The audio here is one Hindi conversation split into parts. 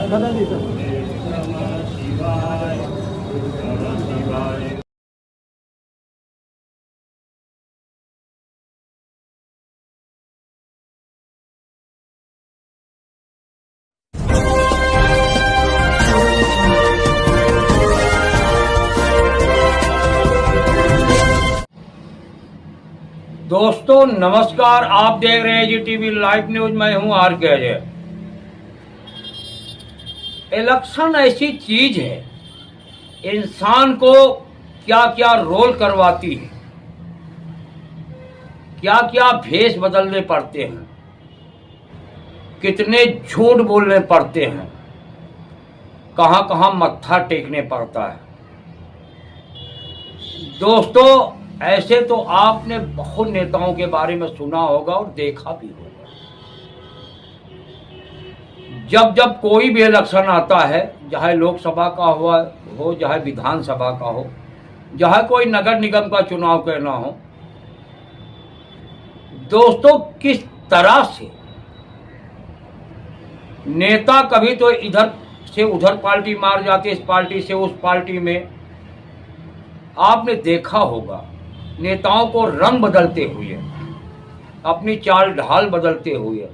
दोस्तों नमस्कार, आप देख रहे हैं जी टीवी लाइव न्यूज। मैं हूं आर के अजय। इलेक्शन ऐसी चीज है, इंसान को क्या क्या रोल करवाती है, क्या क्या भेष बदलने पड़ते हैं, कितने झूठ बोलने पड़ते हैं, कहां कहां मत्था टेकने पड़ता है। दोस्तों ऐसे तो आपने बहुत नेताओं के बारे में सुना होगा और देखा भी होगा। जब जब कोई भी इलेक्शन आता है, चाहे लोकसभा का हो चाहे विधानसभा का हो, चाहे कोई नगर निगम का चुनाव करना हो, दोस्तों किस तरह से नेता कभी तो इधर से उधर पार्टी मार जाते, इस पार्टी से उस पार्टी में। आपने देखा होगा नेताओं को रंग बदलते हुए, अपनी चाल ढाल बदलते हुए,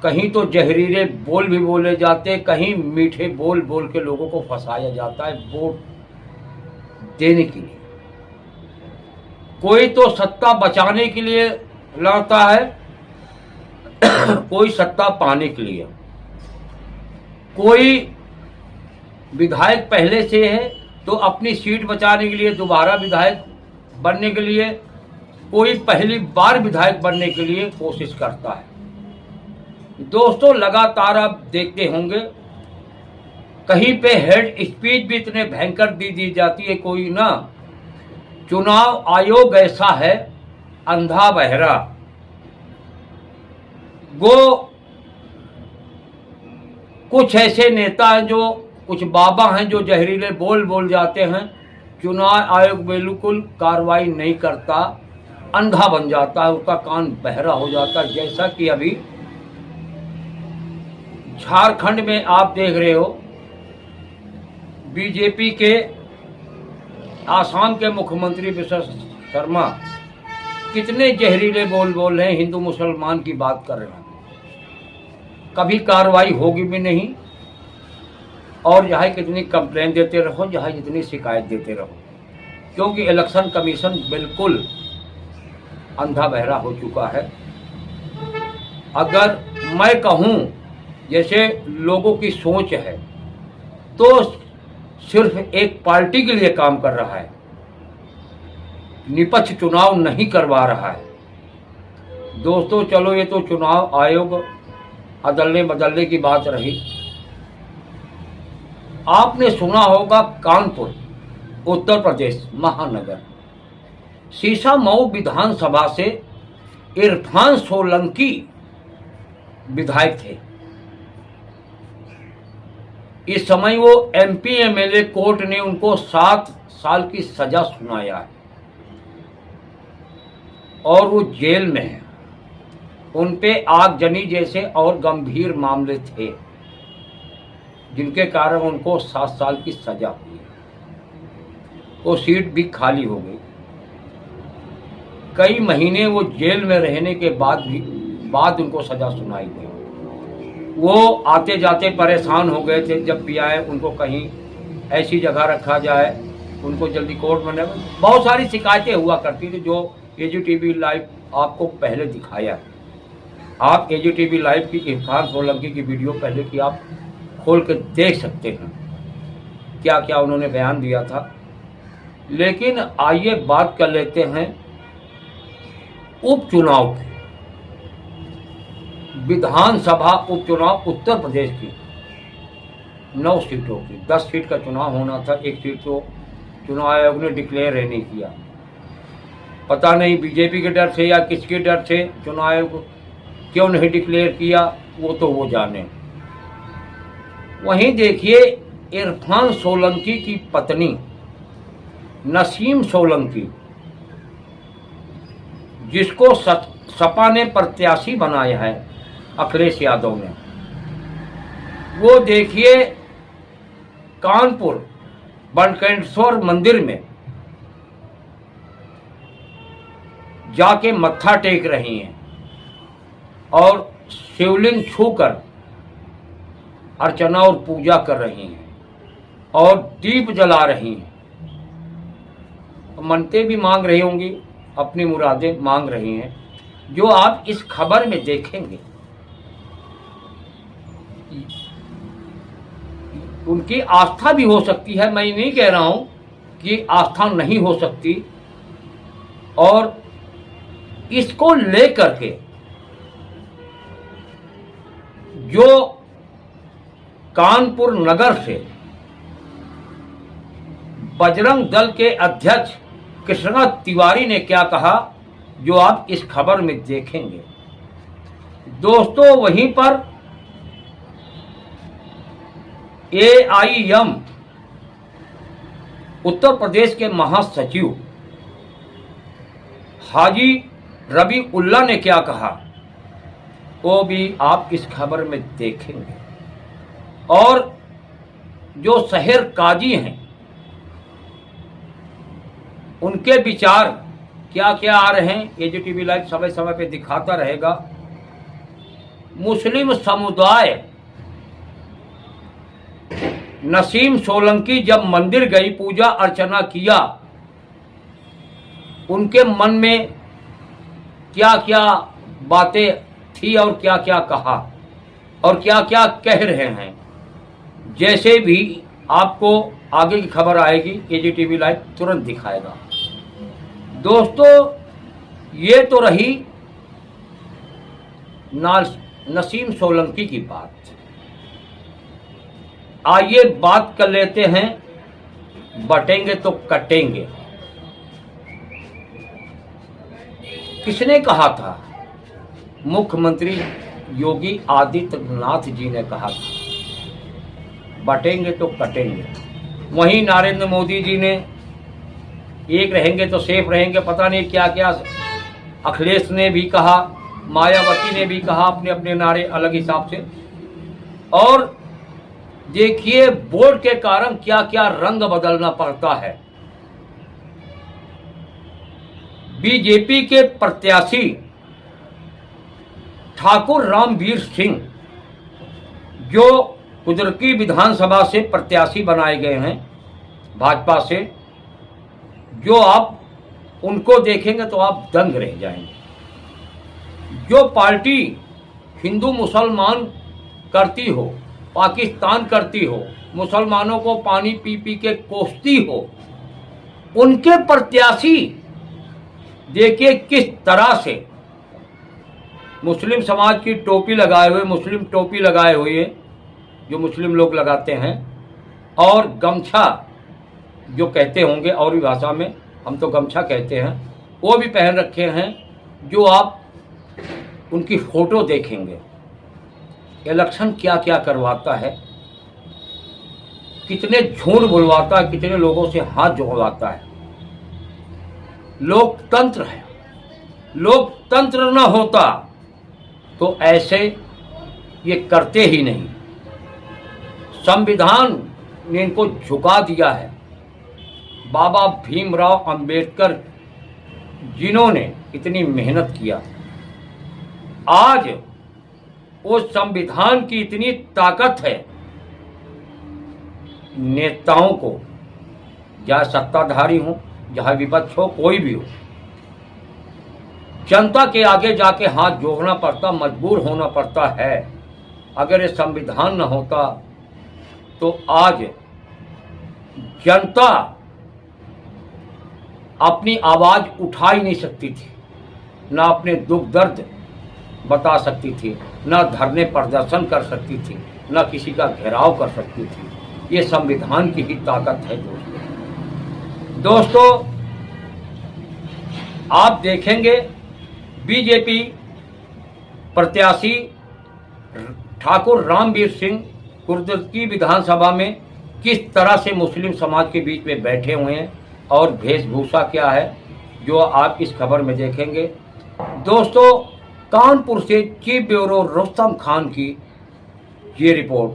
कहीं तो जहरीले बोल भी बोले जाते, कहीं मीठे बोल बोल के लोगों को फंसाया जाता है वोट देने के लिए। कोई तो सत्ता बचाने के लिए लड़ता है, कोई सत्ता पाने के लिए। कोई विधायक पहले से है तो अपनी सीट बचाने के लिए दोबारा विधायक बनने के लिए, कोई पहली बार विधायक बनने के लिए कोशिश करता है। दोस्तों लगातार आप देखते होंगे कहीं पे हेड स्पीच भी इतने भयंकर दी जाती है। कोई ना, चुनाव आयोग ऐसा है अंधा बहरा, वो कुछ ऐसे नेता हैं, जो कुछ बाबा हैं जो जहरीले बोल जाते हैं। चुनाव आयोग बिल्कुल कार्रवाई नहीं करता, अंधा बन जाता है, उसका कान बहरा हो जाता है। जैसा कि अभी झारखंड में आप देख रहे हो, बीजेपी के आसाम के मुख्यमंत्री विश्वेश्वर शर्मा कितने जहरीले बोल रहे हैं, हिंदू मुसलमान की बात कर रहे हैं। कभी कार्रवाई होगी भी नहीं, और चाहे कितनी कंप्लेन देते रहो, चाहे जितनी शिकायत देते रहो, क्योंकि इलेक्शन कमीशन बिल्कुल अंधा बहरा हो चुका है। अगर मैं कहूं जैसे लोगों की सोच है, तो सिर्फ एक पार्टी के लिए काम कर रहा है, निष्पक्ष चुनाव नहीं करवा रहा है। दोस्तों चलो, ये तो चुनाव आयोग अदलने बदलने की बात रही। आपने सुना होगा कानपुर उत्तर प्रदेश महानगर शीशामऊ विधानसभा से इरफान सोलंकी विधायक थे। इस समय वो एमपी एमएलए, कोर्ट ने उनको 7 साल की सजा सुनाया है और वो जेल में है। उन पे आगजनी जैसे और गंभीर मामले थे, जिनके कारण उनको 7 साल की सजा हुई। वो सीट भी खाली हो गई। कई महीने वो जेल में रहने के बाद उनको सजा सुनाई गई। वो आते जाते परेशान हो गए थे, जब भी आए उनको कहीं ऐसी जगह रखा जाए, उनको जल्दी कोर्ट में। बहुत सारी शिकायतें हुआ करती थी, जो एजीटीवी लाइव आपको पहले दिखाया है। आप एजीटीवी लाइव की इरफान सोलंकी की वीडियो पहले की आप खोल के देख सकते हैं, क्या क्या उन्होंने बयान दिया था। लेकिन आइए बात कर लेते हैं उपचुनाव की। विधानसभा उपचुनाव उत्तर प्रदेश की 9 सीटों की, 10 सीट का चुनाव होना था। 1 सीट तो चुनाव आयोग ने डिक्लेयर नहीं किया। पता नहीं बीजेपी के डर से या किसके डर से चुनाव आयोग क्यों नहीं डिक्लेयर किया, वो तो वो जाने। वहीं देखिए इरफान सोलंकी की पत्नी नसीम सोलंकी, जिसको सपा ने प्रत्याशी बनाया है अखिलेश यादव ने, वो देखिए कानपुर बनकेश्वर मंदिर में जाके मत्था टेक रही हैं और शिवलिंग छूकर अर्चना और पूजा कर रही हैं और दीप जला रही हैं। मन्नतें भी मांग रही होंगी, अपनी मुरादें मांग रही हैं, जो आप इस खबर में देखेंगे। उनकी आस्था भी हो सकती है, मैं नहीं कह रहा हूं कि आस्था नहीं हो सकती। और इसको लेकर के जो कानपुर नगर से बजरंग दल के अध्यक्ष कृष्णा तिवारी ने क्या कहा, जो आप इस खबर में देखेंगे। दोस्तों, वहीं पर AIM उत्तर प्रदेश के महासचिव हाजी रबी उल्ला ने क्या कहा, वो भी आप इस खबर में देखेंगे। और जो शहर काजी हैं, उनके विचार क्या क्या आ रहे हैं, AJTV लाइव समय समय पे दिखाता रहेगा। मुस्लिम समुदाय नसीम सोलंकी जब मंदिर गई, पूजा अर्चना किया, उनके मन में क्या क्या बातें थी और क्या क्या कहा और क्या क्या कह रहे हैं, जैसे भी आपको आगे की खबर आएगी AJTV लाइव तुरंत दिखाएगा। दोस्तों, ये तो रही नसीम सोलंकी की बात। आइए बात कर लेते हैं बटेंगे तो कटेंगे। किसने कहा था? मुख्यमंत्री योगी आदित्यनाथ जी ने कहा था, बटेंगे तो कटेंगे। वहीं नरेंद्र मोदी जी ने एक रहेंगे तो सेफ रहेंगे, पता नहीं क्या क्या। अखिलेश ने भी कहा, मायावती ने भी कहा, अपने अपने नारे अलग हिसाब से। और देखिए वोट के कारण क्या क्या रंग बदलना पड़ता है। बीजेपी के प्रत्याशी ठाकुर रामवीर सिंह, जो कुदरती विधानसभा से प्रत्याशी बनाए गए हैं भाजपा से, जो आप उनको देखेंगे तो आप दंग रह जाएंगे। जो पार्टी हिंदू मुसलमान करती हो, पाकिस्तान करती हो, मुसलमानों को पानी पी पी के कोसती हो, उनके प्रत्याशी देखिए किस तरह से मुस्लिम समाज की टोपी लगाए हुए, मुस्लिम टोपी लगाए हुए जो मुस्लिम लोग लगाते हैं, और गमछा जो कहते होंगे और भी भाषा में, हम तो गमछा कहते हैं, वो भी पहन रखे हैं। जो आप उनकी फोटो देखेंगे, इलेक्शन क्या क्या करवाता है, कितने झूठ बुलवाता है, कितने लोगों से हाथ जोड़वाता है। लोकतंत्र है, लोकतंत्र न होता तो ऐसे ये करते ही नहीं। संविधान ने इनको झुका दिया है। बाबा भीमराव अंबेडकर जिन्होंने इतनी मेहनत किया, आज उस संविधान की इतनी ताकत है, नेताओं को, चाहे सत्ताधारी हो, चाहे विपक्ष हो, कोई भी हो, जनता के आगे जाके हाथ जोड़ना पड़ता, मजबूर होना पड़ता है। अगर ये संविधान न होता तो आज जनता अपनी आवाज उठा ही नहीं सकती थी, ना अपने दुख दर्द बता सकती थी, ना धरने प्रदर्शन कर सकती थी, ना किसी का घेराव कर सकती थी। ये संविधान की ही ताकत है। दोस्तों, आप देखेंगे बीजेपी प्रत्याशी ठाकुर रामवीर सिंह कुर्दकी विधानसभा में किस तरह से मुस्लिम समाज के बीच में बैठे हुए हैं और वेशभूषा क्या है, जो आप इस खबर में देखेंगे। दोस्तों, कानपुर से चीफ ब्यूरो रुस्तम खान की ये रिपोर्ट।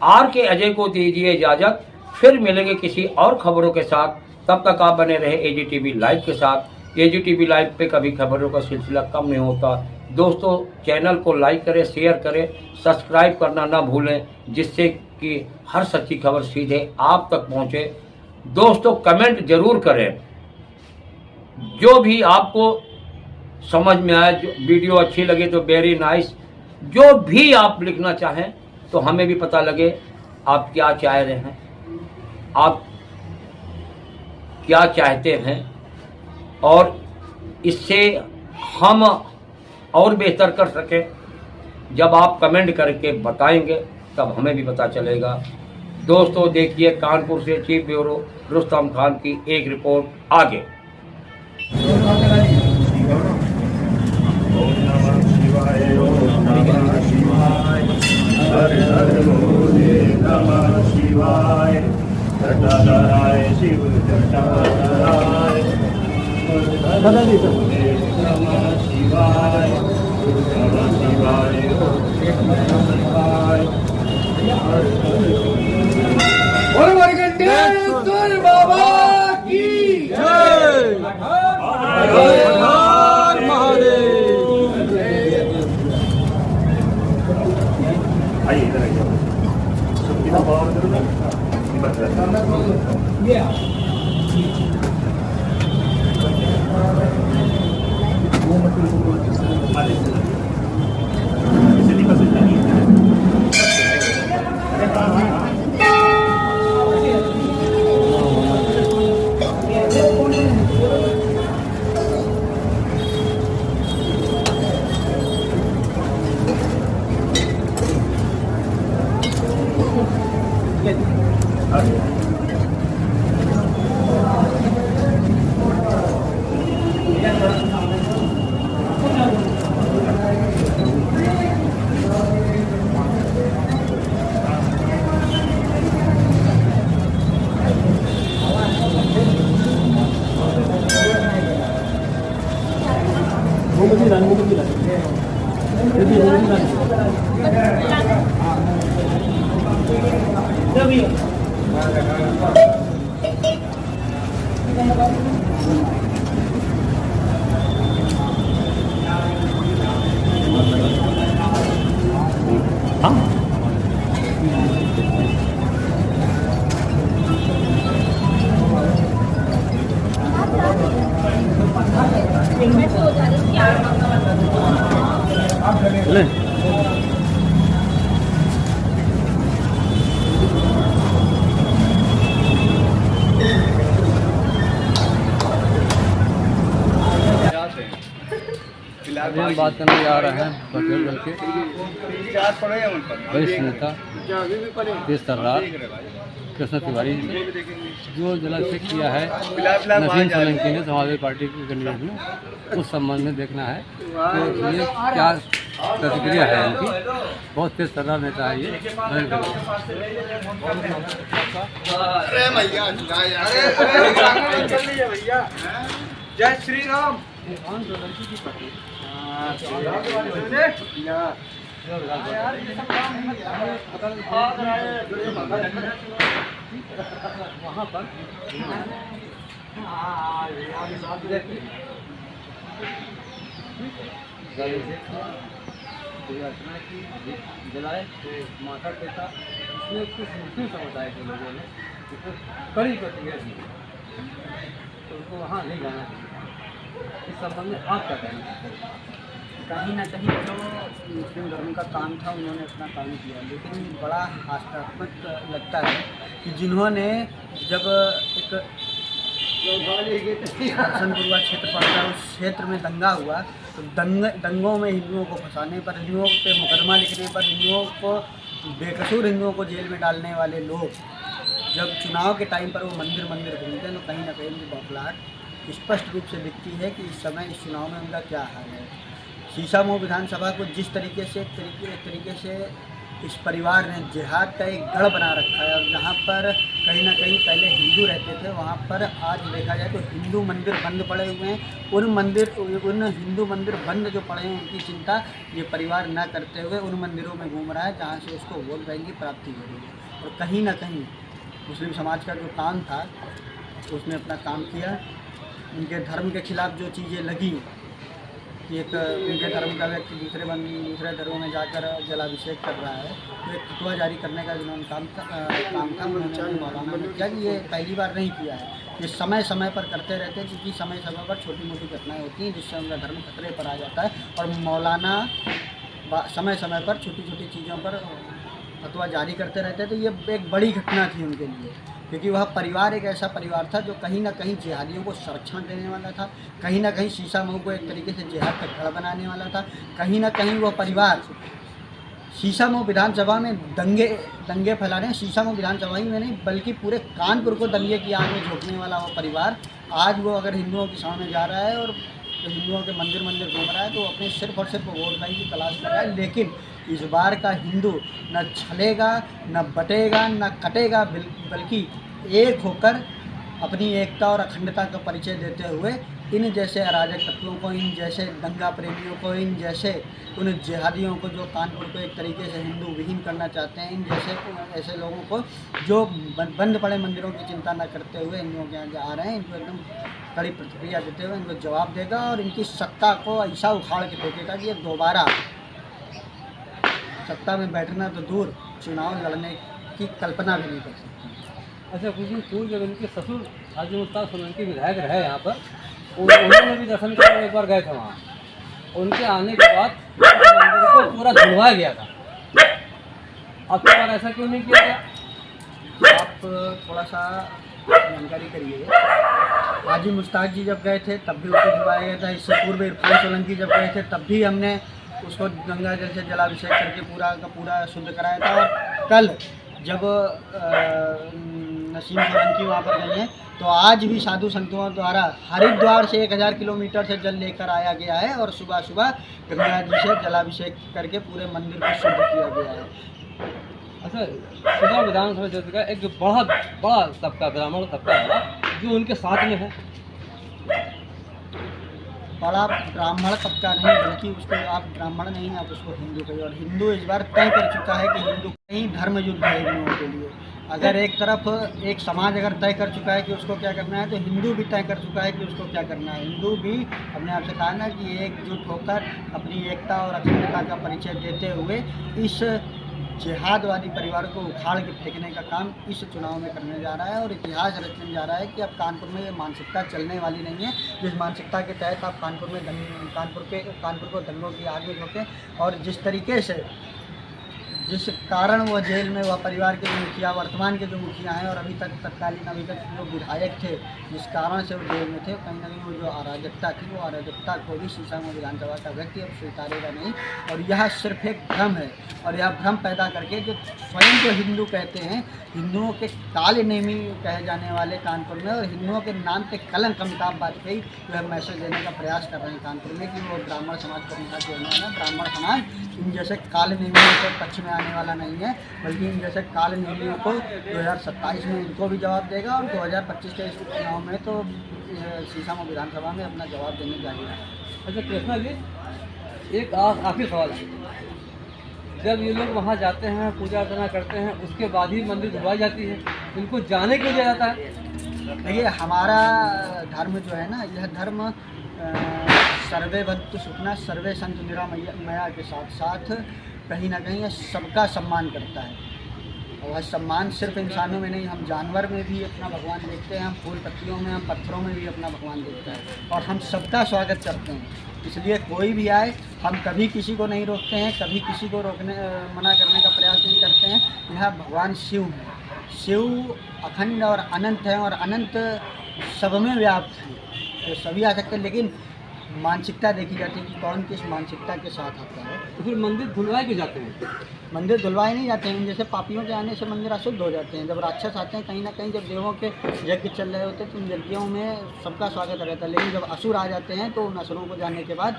आर के अजय को दीजिए इजाज़त, फिर मिलेंगे किसी और खबरों के साथ। तब तक आप बने रहे AGTV लाइव के साथ। AGTV लाइव पे कभी खबरों का सिलसिला कम नहीं होता। दोस्तों, चैनल को लाइक करें, शेयर करें, सब्सक्राइब करना ना भूलें, जिससे कि हर सच्ची खबर सीधे आप तक पहुंचे। दोस्तों, कमेंट जरूर करें, जो भी आपको समझ में आए, जो वीडियो अच्छी लगे तो वेरी नाइस, जो भी आप लिखना चाहें तो हमें भी पता लगे आप क्या चाह रहे हैं, आप क्या चाहते हैं, और इससे हम और बेहतर कर सकें। जब आप कमेंट करके बताएंगे तब हमें भी पता चलेगा। दोस्तों, देखिए कानपुर से चीफ ब्यूरो रुस्तम खान की एक रिपोर्ट आगे। बाबा की जय। आइए इधर आइए। कितना पावर करूँ ना? हम बात करने जा रहे हैं बघेल दल के वरिष्ठ नेता तेज तर्रार कृष्ण तिवारी जी, जो जलाभिषेक किया है नसीम सोलंकी ने समाजवादी पार्टी के कैंडिडेट में, उस संबंध में देखना है कि ये क्या प्रतिक्रिया है इनकी। बहुत तेज तर्रार नेता है ये। जय श्री राम। वहाँ पर अर्चना की जलाए माथा टेका, इसमें कुछ मुस्लिम समुदाय के लोगों ने कड़ी प्रतिक्रिया दी, तो उनको वहाँ नहीं जाना चाहिए। इस संबंध में आप क्या कहना चाहते हैं? कहीं ना कहीं जो मुस्लिम धर्म का काम था उन्होंने अपना काम किया, लेकिन बड़ा हास्यास्पद लगता है कि जिन्होंने जब एक हसनपुरवा क्षेत्र पड़ता है उस क्षेत्र में दंगा हुआ, तो दंगों में हिंदुओं को फंसाने पर, हिंदुओं पे मुकदमा लिखने पर, हिंदुओं को बेकसूर हिंदुओं को जेल में डालने वाले लोग जब चुनाव के टाइम पर वो मंदिर घूमते हैं, तो कहीं ना कहीं उनकी बौखलाहट स्पष्ट रूप से दिखती है कि इस समय इस चुनाव में उनका क्या हाल है। शीशामऊ विधानसभा को जिस तरीके से इस परिवार ने जिहाद का एक गढ़ बना रखा है। और जहाँ पर कहीं ना कहीं पहले हिंदू रहते थे, वहाँ पर आज देखा जाए तो हिंदू मंदिर बंद पड़े हुए हैं। उन हिंदू मंदिर बंद जो पड़े हैं उनकी चिंता ये परिवार न करते हुए उन मंदिरों में घूम रहा है जहाँ से उसको वोट बैंक की प्राप्ति हो रही है। और कहीं ना कहीं मुस्लिम समाज का जो काम था उसने अपना काम किया। उनके धर्म के खिलाफ जो चीज़ें लगी कि एक उनके धर्म का व्यक्ति दूसरे धर्मों में जाकर जलाभिषेक कर रहा है, तो एक फतवा जारी करने का जिन्होंने काम था उन्होंने मौलाना ने किया कि ये पहली बार नहीं किया है, ये समय समय पर करते रहते हैं, क्योंकि समय समय पर छोटी मोटी घटनाएं होती हैं जिससे उनका धर्म खतरे पर आ जाता है। और मौलाना समय समय पर छोटी छोटी चीज़ों पर फतवा जारी करते रहते, तो ये एक बड़ी घटना थी उनके लिए, क्योंकि वह परिवार एक ऐसा परिवार था जो कहीं ना कहीं जिहादियों को संरक्षण देने वाला था, कहीं ना कहीं शीशा मऊ को एक तरीके से जिहाद का गढ़ बनाने वाला था। कहीं ना कहीं वह परिवार शीशा मऊ विधानसभा में दंगे फैला रहे हैं, शीशा मऊ विधानसभा ही में नहीं बल्कि पूरे कानपुर को दंगे की आग में झोंकने वाला वो परिवार आज वो अगर हिंदुओं के सामने जा रहा है और हिंदुओं के मंदिर घूम रहा है तो अपने सिर्फ और सिर्फ वोट बैंक की तलाश कर रहा है। लेकिन इस बार का हिंदू न छलेगा, न बटेगा, न कटेगा, बल्कि एक होकर अपनी एकता और अखंडता का परिचय देते हुए इन जैसे अराजक तत्वों को, इन जैसे दंगा प्रेमियों को, इन जैसे उन जिहादियों को जो कानपुर को एक तरीके से हिंदू विहीन करना चाहते हैं, इन जैसे ऐसे लोगों को जो बंद पड़े मंदिरों की चिंता न करते हुए हिंदुओं के यहाँ आ रहे हैं, इनको एकदम कड़ी प्रतिक्रिया देते हुए इनको जवाब देगा और इनकी सत्ता को ऐसा उखाड़ के फेंकेगा कि ये दोबारा सत्ता में बैठना तो दूर चुनाव लड़ने की कल्पना भी नहीं कर सकते। अच्छा, कुछ दिन पूर्व जब इनके ससुर हाजी मुश्ताक सोलंकी विधायक रहे यहाँ पर, उन्होंने भी दर्शन करने एक बार गए थे वहाँ। उनके आने के बाद मंदिर को पूरा धुलवाया गया था। अब की बार ऐसा क्यों नहीं किया गया? आप थोड़ा सा जानकारी करिए। हाजी मुश्ताक जी जब गए थे तब भी उसको धुलवाया गया था। इससे पूर्व इरफान सोलंकी जब गए थे तब भी हमने उसको गंगा जल से जलाभिषेक करके पूरा का पूरा शुद्ध कराया था। और कल जब नसीम सोलंकी वहाँ पर गई हैं तो आज भी साधु संतों द्वारा हरिद्वार से 1000 किलोमीटर से जल लेकर आया गया है और सुबह सुबह गंगा जी से जलाभिषेक करके पूरे मंदिर को शुद्ध किया गया है। अच्छा, सुबह विधानसभा क्षेत्र का एक बड़ा तबका, ब्राह्मण तबका है जो उनके साथ में है। बड़ा ब्राह्मण तबका नहीं बल्कि उसको आप ब्राह्मण नहीं, आप उसको हिंदू कहिए। और हिंदू इस बार तय कर चुका है कि हिंदू कहीं धर्म युद्ध है हिंदुओं के लिए। अगर एक तरफ एक समाज अगर तय कर चुका है कि उसको क्या करना है, तो हिंदू भी तय कर चुका है कि उसको क्या करना है। हिंदू भी अपने आप से कहा ना कि एकजुट होकर अपनी एकता और अखंडता का परिचय देते हुए इस जिहादवादी परिवार को उखाड़ के फेंकने का काम इस चुनाव में करने जा रहा है। और इतिहास रचने जा रहा है कि अब कानपुर में ये मानसिकता चलने वाली नहीं है जिस मानसिकता के तहत आप कानपुर को दंगों की आग में झोंके। और जिस तरीके से जिस कारण वो जेल में वह परिवार के जो मुखिया, वर्तमान के जो मुखिया हैं और अभी तक जो विधायक थे जिस कारण से वो जेल में थे, कहीं ना कहीं वो जो अराजकता थी वो अराजकता को भी शीशा मऊ विधानसभा का व्यक्ति अब स्वीकारेगा नहीं। और यह सिर्फ एक भ्रम है और यह भ्रम पैदा करके जो स्वयं को हिंदू कहते हैं, हिंदुओं के काले नेमी कहे जाने वाले कानपुर में और हिंदुओं के नाम पे कलंक अमिताभ वाजपेयी जो है मैसेज देने का प्रयास कर रहे हैं कानपुर में कि वो ब्राह्मण समाज को उनका जोड़ना है। ब्राह्मण समाज इन जैसे काले नेमियों के पक्ष में आने वाला नहीं है, बल्कि इन जैसे काले नेमियों को 2027 में इनको भी जवाब देगा और 2025 के इस चुनाव में तो शीशा मऊ विधानसभा में अपना जवाब देने जा रहा है। अच्छा कृष्णा जी, एक आखिरी सवाल है। जब ये लोग वहाँ जाते हैं, पूजा अर्चना करते हैं, उसके बाद ही मंदिर धुलवाई जाती है, इनको जाने क्यों दिया जाता है? देखिए, हमारा धर्म जो है ना, यह धर्म सर्वे भक्तु सुखना सर्वे संत निरामया के साथ साथ कहीं ना कहीं सबका सम्मान करता है। और वह सम्मान सिर्फ इंसानों में नहीं, हम जानवर में भी अपना भगवान देखते हैं, हम फूल पत्तियों में, हम पत्थरों में भी अपना भगवान देखते हैं और हम सबका स्वागत करते हैं। इसलिए कोई भी आए, हम कभी किसी को नहीं रोकते हैं, कभी किसी को मना करने का प्रयास नहीं करते हैं। यह भगवान शिव है, शिव अखंड और अनंत है और अनंत सब में व्याप्त है, तो सभी आ सकते हैं। लेकिन मानसिकता देखी जाती है कि कौन किस मानसिकता के साथ आता है। तो फिर मंदिर धुलवाए क्यों जाते हैं? मंदिर धुलवाए नहीं जाते हैं, जैसे पापियों के आने से मंदिर अशुद्ध हो जाते हैं। जब राक्षस आते हैं कहीं ना कहीं, जब देवों के यज्ञ चल रहे होते हैं तो उन यज्ञों में सबका स्वागत रहता है, लेकिन जब असुर आ जाते हैं तो उन असुरों को जाने के बाद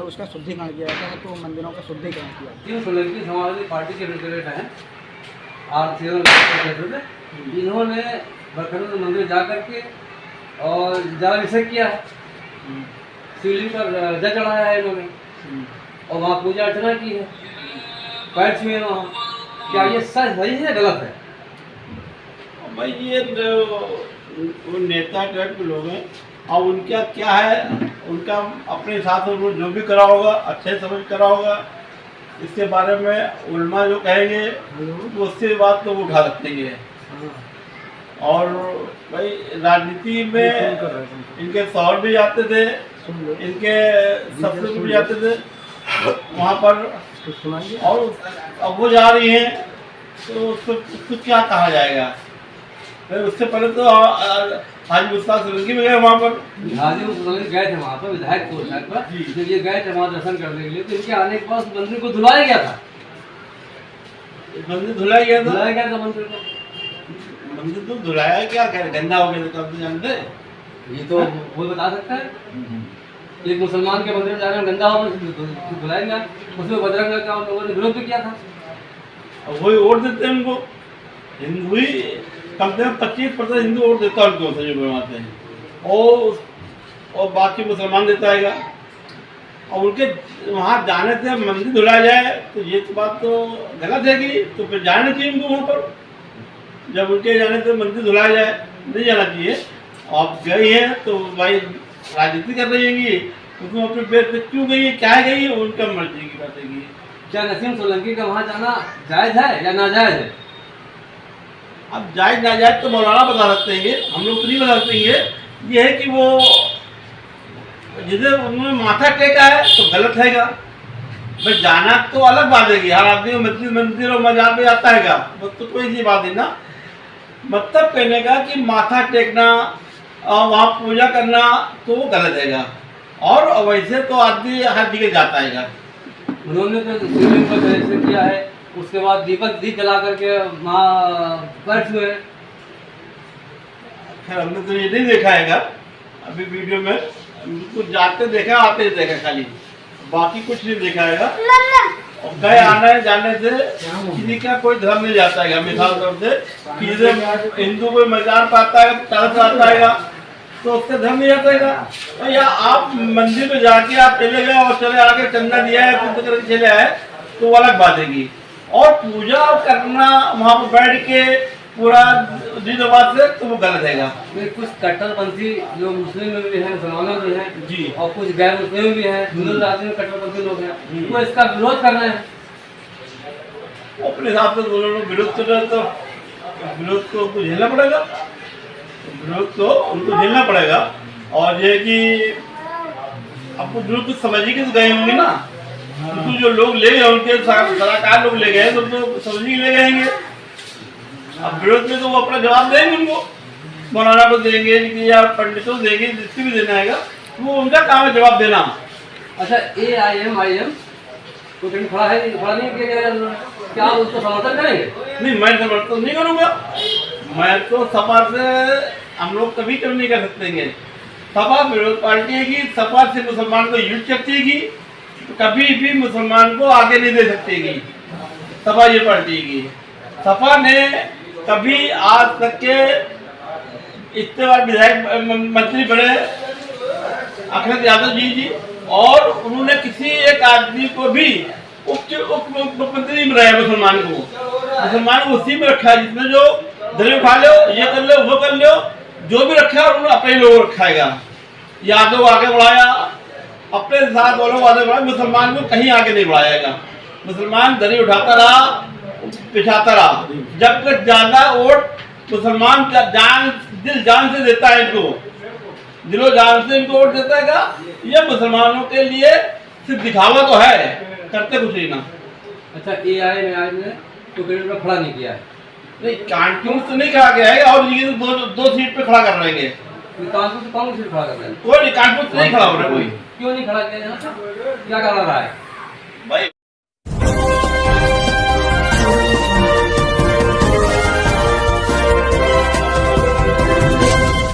उसका शुद्धिकरण किया जाता है, तो मंदिरों का शुद्धिकरण किया जाता है। इन सोलंकी समाजवादी पार्टी के कैंडिडेट हैं R7 इन्होंने बरखंड मंदिर जा करके और जलाभिषेक किया है, शिवलिंग पर जल चढ़ाया है इन्होंने और वहाँ पूजा अर्चना की है, पैर छुए वहाँ। क्या ये सच सही है गलत है? भाई ये वो नेता टाइप के लोग हैं, और उनका क्या है, उनका अपने हिसाब से उन्होंने जो भी करा होगा अच्छे समझ करा होगा। इसके बारे में उल्मा जो कहेंगे वो उससे बात तो उठा सकते हैं। और भाई राजनीति में इनके शौहर भी जाते थे, इनके ससुर भी जाते थे वहाँ पर, और अब वो जा रही हैं तो उसको क्या कहा जाएगा। फिर उससे पहले तो हाजी मुश्ताक सोलंकी में गए वहाँ पर, हाजी मुश्ताक गए थे वहाँ पर विधायक को जब ये गए थे वहाँ दर्शन करने के लिए, तो इनके आने के बाद मंदिर को धुलाया गया था। मंदिर धुलाया गया था मंदिर को। मंदिर तो धुलाया क्या, गंदा हो गया तो जानते, ये तो वो बता सकता है। एक मुसलमान के मंदिर में जाने में गंदा हो धुलाएंगे, उसमें बजरंग का उन लोगों ने विरोध भी किया था। और वही वोट देते हैं उनको। हिंदू ही कम से कम 25% हिंदू वोट देता है उनको, जो बनवाते हैं, और बाकी मुसलमान देता है। और उनके वहाँ जाने से मंदिर धुलाया जाए तो ये तो बात तो गलत है कि, तो फिर जाना चाहिए उनको वहाँ पर। जब उनके जाने से मंदिर धुलाया जाए, नहीं जाना चाहिए। आप गई हैं तो भाई राजनीति कर रही हैंगी, उसमें अपने पेट पे क्यों गई है, क्या गई है, उनका मर्जी की बात है। क्या नसीम सोलंकी का वहाँ जाना जायज़ है या नाजायज़ है? अब जायज नाजायज तो मौलाना बता सकते हैं, हम लोग तो नहीं बता सकते। ये है कि वो जिसे उन्होंने माथा टेका है तो गलत हैगा। भाई जाना तो अलग बात है, हर आदमी मंदिर और मजार पे जाता हैगा, वो तो कोई सी बात नहीं ना। मतलब कहने का कि माथा टेकना और वहाँ पूजा करना तो वो गलत हैगा, और वैसे तो आदमी हर जगह जाता हैगा। उन्होंने तो शिवलिंग पर दर्शन किया है, उसके बाद दीप जला करके वहाँ पैर छुए। खैर हमने तो ये नहीं देखा हैगा अभी वीडियो में, कुछ जाते देखा आते देखा खाली, बाकी कुछ नहीं देखा हैगा। और गए आने जाने से किसी का कोई धर्म नहीं जाता है। मिसाल तौर से किसी हिंदू कोई मजार पर आता है, तरस आता है तो उसका धर्म नहीं जाता है। तो या आप मंदिर में जाके आप चले गए और चले आके चंदा दिया है, कुछ करके चले आए तो वो अलग बात है। और पूजा करना वहाँ पर बैठ के पूरा रीतिवाद से तो वो गलत हैगा। कुछ कट्टरपंथी जो मुस्लिम में भी हैं, मुसलमानों में हैं जी, और कुछ गैर मुस्लिम भी हैं, हिंदू राज्य में कट्टरपंथी लोग हैं, वो इसका विरोध कर रहे हैं। अपने हिसाब से दोनों लोग विरोध कर रहे हैं, तो विरोध को उनको झेलना पड़ेगा, विरोध को उनको झेलना पड़ेगा। और ये कि आपको विरोध कुछ समझ के गए होंगे ना, तो जो लोग ले गए उनके सलाहकार लोग ले गए तो समझ के ले गएंगे। अब विरोध में तो वो अपना जवाब देंगे, उनको मौलाना को देंगे या पंडितों देंगे, जिससे भी देना है वो उनका काम है जवाब देना। अच्छा, AIM तो कहीं खड़ा है, खड़ा नहीं किया गया, क्या आप उसको समर्थन करेंगे? नहीं, मैं समर्थन नहीं करूँगा। मैं तो सपा से हम लोग कभी नहीं कर सकते हैं। सपा विरोध पार्टी है कि सपा से मुसलमान को युद्ध सकती है, कभी भी मुसलमान को आगे नहीं दे सकती। सपा ये पार्टी की, सपा ने कभी आज तक के इतने बार विधायक मंत्री बने अखिलेश यादव जी, और उन्होंने किसी एक आदमी को भी उप मुख्यमंत्री नहीं बनाया। मुसलमान को उसी में रखा है जिसमें जो दलील उठा लो, ये कर लो, वो कर लो, जो भी रखा है उन्होंने अपने लोग रखाएगा। यादव आगे बढ़ाया, अपने साथ वालों को आगे बढ़ाया, मुसलमान को कहीं आगे नहीं बढ़ाएगा। मुसलमान दलील उठाता रहा, पिछाता रहा, जब तक ज्यादा वोट मुसलमान का दिल जान से देता है, इनको दिलो जान से इनको वोट देता है। ये मुसलमानों के लिए सिर्फ दिखावा तो है, करते कुछ नहीं ना। अच्छा, AIM ने तो कैंडिडेट में खड़ा नहीं किया है? नहीं, कांटिन्यूस तो नहीं कहा गया है, और ये दो सीट पे खड़ा कर रहेंगे। कानपुर से कौन सिर्फ खड़ा कर रहे हैं? कोई नहीं, कानपुर से नहीं खड़ा हो रहा कोई। क्यों नहीं खड़ा किया यहाँ पे? क्या कर रहा है भाई